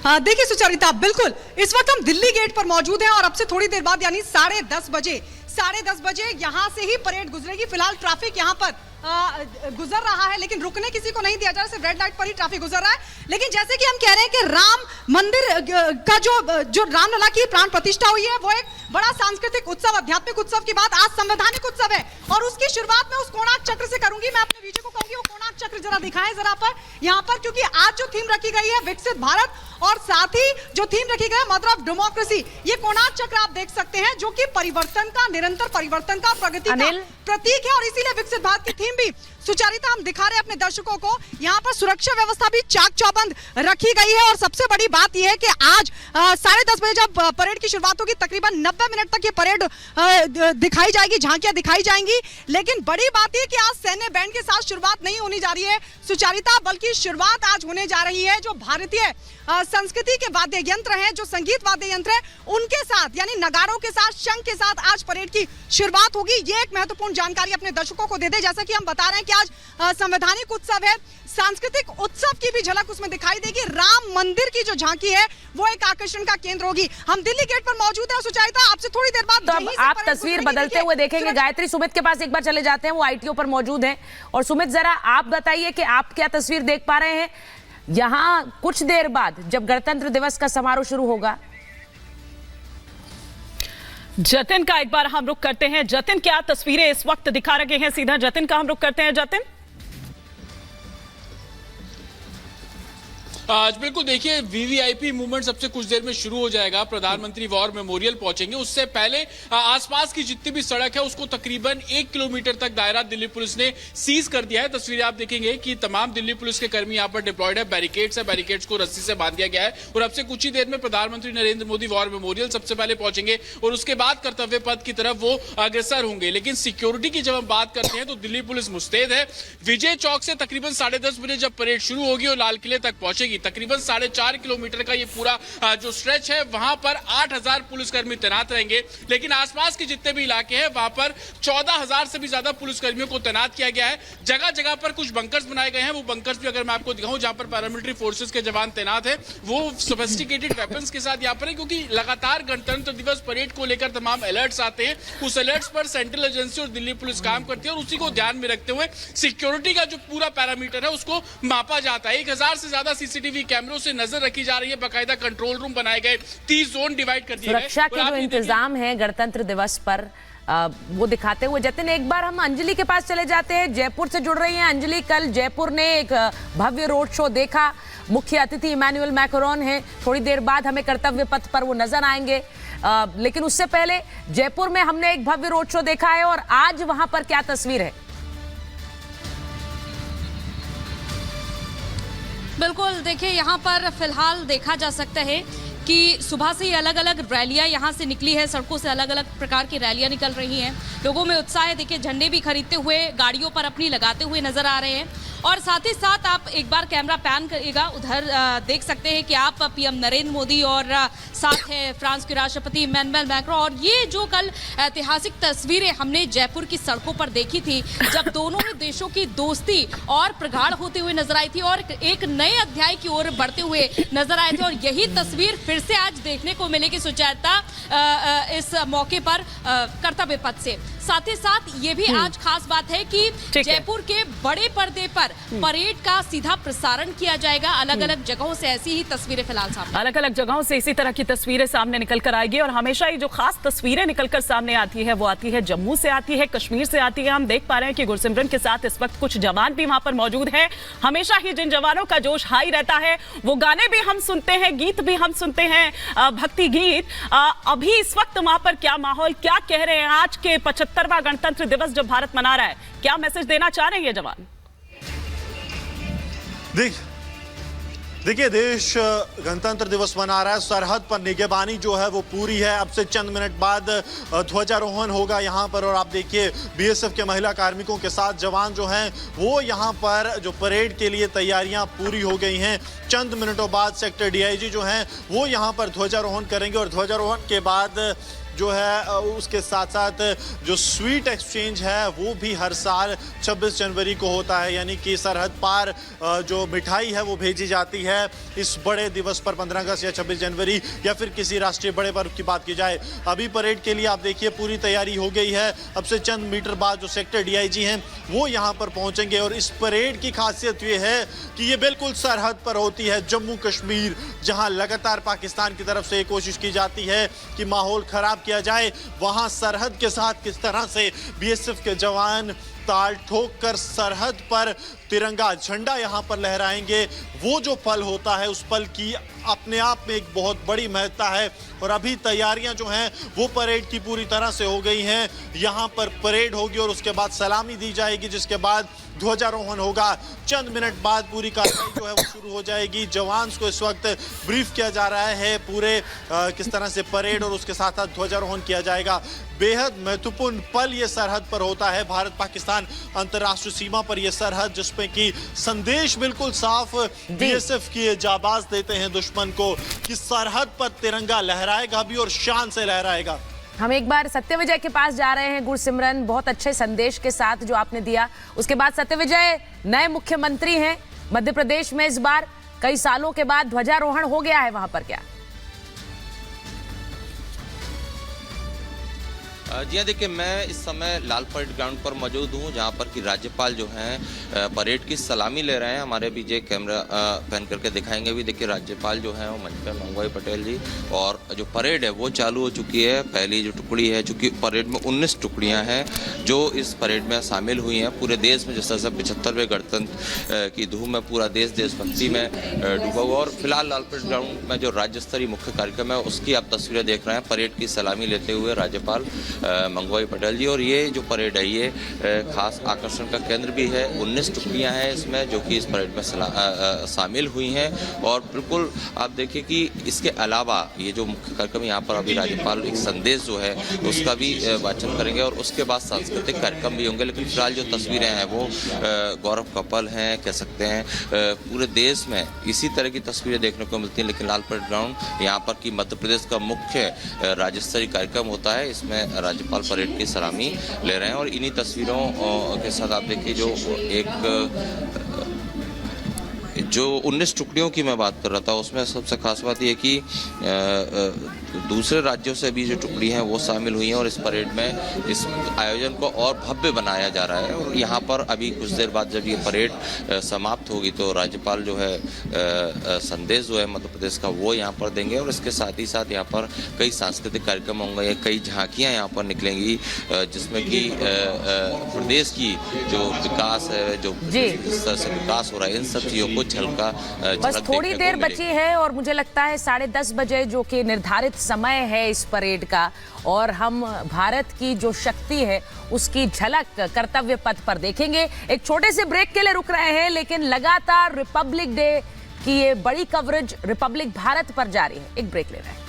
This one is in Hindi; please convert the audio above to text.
देखिए सुचरिता, बिल्कुल इस वक्त हम दिल्ली गेट पर मौजूद हैं और अब से थोड़ी देर बाद यानी 10:30 बजे यहाँ से ही परेड गुजरेगी। फिलहाल ट्रैफिक यहाँ पर गुजर रहा है, लेकिन रुकने किसी को नहीं दिया जा रहा, सिर्फ रेड लाइट पर ही ट्रैफिक गुजर रहा है। लेकिन जैसे कि हम कह रहे हैं कि राम मंदिर का जो रामलला की प्राण प्रतिष्ठा हुई है, वो एक बड़ा सांस्कृतिक उत्सव, आध्यात्मिक उत्सव की बात, आज संवैधानिक उत्सव है और उसकी शुरुआत मैं उस कोणार्क चक्र से करूंगी। मैं अपने वीडियो को कहूंगी वो कोणार्क चक्र जरा दिखाएं जरा पर यहाँ पर, क्योंकि आज जो थीम रखी गई है विकसित भारत और साथ ही जो थीम रखी गई है मदर ऑफ डेमोक्रेसी, ये कोणार्क चक्र आप देख सकते हैं जो कि परिवर्तन का, निरंतर परिवर्तन का, प्रगति का प्रतीक है और इसीलिए विकसित भारत की थीम भी सुचारिता हम दिखा रहे हैं अपने दर्शकों को। यहाँ पर सुरक्षा व्यवस्था भी चाक चौबंद रखी गई है और सबसे बड़ी बात यह है कि आज 10:30 बजे जब परेड की शुरुआत होगी, तकरीबन 90 मिनट तक ये परेड दिखाई जाएगी, झांकियां दिखाई जाएंगी। लेकिन बड़ी बात यह कि आज सैन्य बैंड के साथ शुरुआत नहीं होने जा रही है सुचारिता, बल्कि शुरुआत आज होने जा रही है जो भारतीय संस्कृति के वाद्य यंत्र हैं, जो संगीत वाद्य यंत्र है, उनके साथ यानी नगाड़ों के साथ, शंख के साथ आज परेड की शुरुआत होगी। ये एक महत्वपूर्ण जानकारी अपने दर्शकों को दे दे। जैसा कि हम बता रहे हैं कि आज संवैधानिक उत्सव है, सांस्कृतिक उत्सव की भी झलक उसमें दिखाई देगी। राम मंदिर की जो झांकी है वो एक आकर्षण का केंद्र होगी। हम दिल्ली गेट पर मौजूद हैं सुचारिता, आपसे थोड़ी देर बाद तो आप तस्वीर बदलते हुए देखेंगे। गायत्री, सुमित के पास एक बार चले जाते हैं, वो आईटीओ पर मौजूद हैं। और सुमित, जरा आप बताइए कि आप क्या तस्वीर देख पा रहे हैं यहाँ कुछ देर बाद जब गणतंत्र दिवस का समारोह शुरू होगा। जतिन का एक बार हम रुख करते हैं। जतिन, क्या तस्वीरें इस वक्त दिखा रहे हैं? सीधा जतिन का हम रुख करते हैं। जतिन, आज बिल्कुल देखिए, वीवीआईपी मूवमेंट सबसे कुछ देर में शुरू हो जाएगा। प्रधानमंत्री वॉर मेमोरियल पहुंचेंगे, उससे पहले आसपास की जितनी भी सड़क है उसको तकरीबन 1 किलोमीटर तक दायरा दिल्ली पुलिस ने सीज कर दिया है। तस्वीरें आप देखेंगे कि तमाम दिल्ली पुलिस के कर्मी यहाँ पर डिप्लॉयड है, बैरिकेड्स है, बैरिकेड्स को रस्सी से बांध दिया गया है और अब से कुछ ही देर में प्रधानमंत्री नरेंद्र मोदी वॉर मेमोरियल सबसे पहले पहुंचेंगे और उसके बाद कर्तव्य पथ की तरफ वो अग्रसर होंगे। लेकिन सिक्योरिटी की जब हम बात करते हैं तो दिल्ली पुलिस मुस्तैद है। विजय चौक से तकरीबन 10:30 बजे जब परेड शुरू होगी और लाल किले तक पहुंचेगी, तकरीबन 4.5 किलोमीटर का ये पूरा जो स्ट्रेच है, वहां पर 8,000 पुलिसकर्मी तैनात रहेंगे। लेकिन आसपास के जितने भी इलाके हैं वहां पर 14,000 से भी ज्यादा पुलिसकर्मियों को तैनात किया गया है। जगह जगह पर कुछ बंकर्स बनाए गए हैं। वो बंकर्स भी अगर मैं आपको दिखाऊं जहां पर पैरामिलिट्री फोर्सेस के जवान तैनात है, वो सोफिस्टिकेटेड वेपन्स के साथ यहाँ पर है, क्योंकि लगातार गणतंत्र दिवस परेड को लेकर तमाम अलर्ट्स आते हैं। उस अलर्ट्स पर सेंट्रल एजेंसी और दिल्ली पुलिस काम करती है और उसी को ध्यान में रखते हुए सिक्योरिटी का जो पूरा पैरामीटर है उसको मापा जाता है। 1,000 से ज्यादा सीसीटीवी कैमरों से नजर रखी जा रही है। बाकायदा कंट्रोल रूम बनाए गए, 30 जोन डिवाइड कर दिए गए। सुरक्षा के जो इंतजाम है गणतंत्र दिवस पर वो दिखाते हुए जतिन, एक बार हम अंजलि के पास चले जाते हैं। जयपुर से जुड़ रही हैं अंजलि। कल जयपुर ने एक भव्य रोड शो देखा, मुख्य अतिथि इमैनुअल मैक्रोन हैं। थोड़ी देर बाद हमें कर्तव्य पथ पर वो नजर आएंगे, लेकिन उससे पहले जयपुर में हमने एक भव्य रोड शो देखा है और आज वहां पर क्या तस्वीर है? बिल्कुल, देखिए यहाँ पर फिलहाल देखा जा सकता है कि सुबह से ही अलग अलग रैलियां यहाँ से निकली है। सड़कों से अलग अलग प्रकार की रैलियां निकल रही हैं। लोगों में उत्साह है। देखिए, झंडे भी खरीदते हुए गाड़ियों पर अपनी लगाते हुए नजर आ रहे हैं और साथ ही साथ आप एक बार कैमरा पैन करिएगा, उधर देख सकते हैं कि आप पीएम नरेंद्र मोदी और साथ है फ्रांस के राष्ट्रपति इमैनुअल मैक्रोन। और ये जो कल ऐतिहासिक तस्वीरें हमने जयपुर की सड़कों पर देखी थी, जब दोनों ही देशों की दोस्ती और प्रगाढ़ होते हुए नजर आई थी और एक नए अध्याय की ओर बढ़ते हुए नजर आए थे, और यही तस्वीर फिर से आज देखने को मिलेगी सुचारिता इस मौके पर कर्तव्य पथ से। साथ ही साथ ये भी आज खास बात है कि जयपुर के बड़े पर्दे पर परेड का सीधा प्रसारण किया जाएगा। अलग अलग जगहों से ऐसी ही तस्वीरें फिलहाल सामने, अलग अलग जगहों से इसी तरह की तस्वीरें सामने निकल कर आएगी और हमेशा ही जो खास तस्वीरें निकलकर सामने आती है वो आती है जम्मू से, आती है कश्मीर से, आती है। हम देख पा रहे हैं कि गुरसिमरन के साथ इस वक्त कुछ जवान भी वहां पर मौजूद हैं। हमेशा ही जिन जवानों का जोश हाई रहता है, वो गाने भी हम सुनते हैं, गीत भी हम सुनते हैं, भक्ति गीत। अभी इस वक्त वहां पर क्या माहौल, क्या कह रहे हैं? आज के 75वां गणतंत्र दिवस जब भारत मना रहा है, क्या मैसेज देना चाह रहे हैं ये जवान? देखिए, देश गणतंत्र दिवस मना रहा है। सरहद पर निगरानी जो है वो पूरी है। अब से चंद मिनट बाद ध्वजारोहण होगा यहाँ पर और आप देखिए बीएसएफ के महिला कार्मिकों के साथ जवान जो हैं वो यहाँ पर जो परेड के लिए तैयारियां पूरी हो गई हैं। चंद मिनटों बाद सेक्टर डीआईजी जो हैं वो यहाँ पर ध्वजारोहण करेंगे और ध्वजारोहण के बाद जो है उसके साथ साथ जो स्वीट एक्सचेंज है वो भी हर साल 26 जनवरी को होता है, यानी कि सरहद पार जो मिठाई है वो भेजी जाती है इस बड़े दिवस पर 15 अगस्त या 26 जनवरी या फिर किसी राष्ट्रीय बड़े पर्व की बात की जाए। अभी परेड के लिए आप देखिए पूरी तैयारी हो गई है। अब से चंद मीटर बाद जो सेक्टर डीआईजी हैं वो यहाँ पर पहुंचेंगे और इस परेड की खासियत ये है कि ये बिल्कुल सरहद पर होती है, जम्मू कश्मीर, जहां लगातार पाकिस्तान की तरफ से कोशिश की जाती है कि माहौल खराब किया जाए। वहां सरहद के साथ किस तरह से बीएसएफ के जवान ताल ठोक कर सरहद पर तिरंगा झंडा यहां पर लहराएंगे, वो जो पल होता है उस पल की अपने आप में एक बहुत बड़ी महत्ता है। और अभी तैयारियां जो हैं वो परेड की पूरी तरह से हो गई हैं। यहां पर परेड होगी और उसके बाद सलामी दी जाएगी, जिसके बाद ध्वजारोहण होगा। चंद मिनट बाद पूरी कार्रवाई जो है वो शुरू हो जाएगी। जवान्स को इस वक्त ब्रीफ किया जा रहा है पूरे किस तरह से परेड और उसके साथ साथ ध्वजारोहण किया जाएगा। बेहद महत्वपूर्ण पल ये सरहद पर होता है, भारत पाकिस्तान अंतर्राष्ट्रीय सीमा पर यह सरहद, जिसमें कि संदेश बिल्कुल साफ बीएसएफ की जाबाज देते हैं दुश्मन को कि सरहद पर तिरंगा लहराएगा भी और शान से लहराएगा। हम एक बार सत्यविजय के पास जा रहे हैं। गुरसिमरन, बहुत अच्छे संदेश के साथ जो आपने दिया। उसके बाद सत्यविजय नए मुख्यमंत्री हैं मध्य प्रदेश में, इस बार कई सालों के बाद ध्वजारोहण हो गया है वहां पर, क्या? जी हाँ, देखिए मैं इस समय लाल परेड ग्राउंड पर मौजूद हूँ, जहाँ पर कि राज्यपाल जो हैं परेड की सलामी ले रहे हैं। हमारे भी जे कैमरा पहन करके दिखाएंगे भी। देखिए राज्यपाल जो हैं वो मंच पर मंगवाई पटेल जी, और जो परेड है वो चालू हो चुकी है। पहली जो टुकड़ी है, चूँकि परेड में 19 टुकड़ियाँ हैं जो इस परेड में शामिल हुई हैं। पूरे देश में जिस तरह से 75वें गणतंत्र की धूम में पूरा देश देशभक्ति में डूबा हुआ। और फिलहाल लाल परेड ग्राउंड में जो राज्य स्तरीय मुख्य कार्यक्रम है उसकी आप तस्वीरें देख रहे हैं। परेड की सलामी लेते हुए राज्यपाल मंगवाई पटेल जी। और ये जो परेड है ये खास आकर्षण का केंद्र भी है। 19 टुकड़ियां हैं इसमें जो कि इस परेड में शामिल हुई हैं। और बिल्कुल आप देखिए कि इसके अलावा ये जो मुख्य कार्यक्रम यहाँ पर अभी राज्यपाल एक संदेश जो है उसका भी वाचन करेंगे और उसके बाद सांस्कृतिक कार्यक्रम भी होंगे। लेकिन फिलहाल जो तस्वीरें हैं वो गौरव का पल हैं, कह सकते हैं। पूरे देश में इसी तरह की तस्वीरें देखने को मिलती हैं। लेकिन लाल परेड ग्राउंड यहाँ पर कि मध्य प्रदेश का मुख्य राज्य स्तरीय कार्यक्रम होता है, इसमें राज्यपाल परेड की सलामी ले रहे हैं। और इन्हीं तस्वीरों के साथ आप देखिए जो 19 टुकड़ियों की मैं बात कर रहा था उसमें सबसे खास बात यह कि दूसरे राज्यों से भी जो टुकड़ी हैं वो शामिल हुई हैं। और इस परेड में इस आयोजन को और भव्य बनाया जा रहा है। और यहाँ पर अभी कुछ देर बाद जब ये परेड समाप्त होगी तो राज्यपाल जो है संदेश जो है मध्य प्रदेश का वो यहाँ पर देंगे। और इसके साथ ही साथ यहाँ पर कई सांस्कृतिक कार्यक्रम होंगे, कई झांकियाँ यहाँ पर निकलेंगी, जिसमें कि प्रदेश की जो विकास है, जो जिस तरह से विकास हो रहा है, इन सब चीज़ों को झलका बस थोड़ी देर बची है और मुझे लगता है 10:30 बजे जो कि निर्धारित समय है इस परेड का, और हम भारत की जो शक्ति है उसकी झलक कर्तव्य पथ पर देखेंगे। एक छोटे से ब्रेक के लिए रुक रहे हैं, लेकिन लगातार रिपब्लिक डे की ये बड़ी कवरेज रिपब्लिक भारत पर जारी है। एक ब्रेक ले रहे हैं।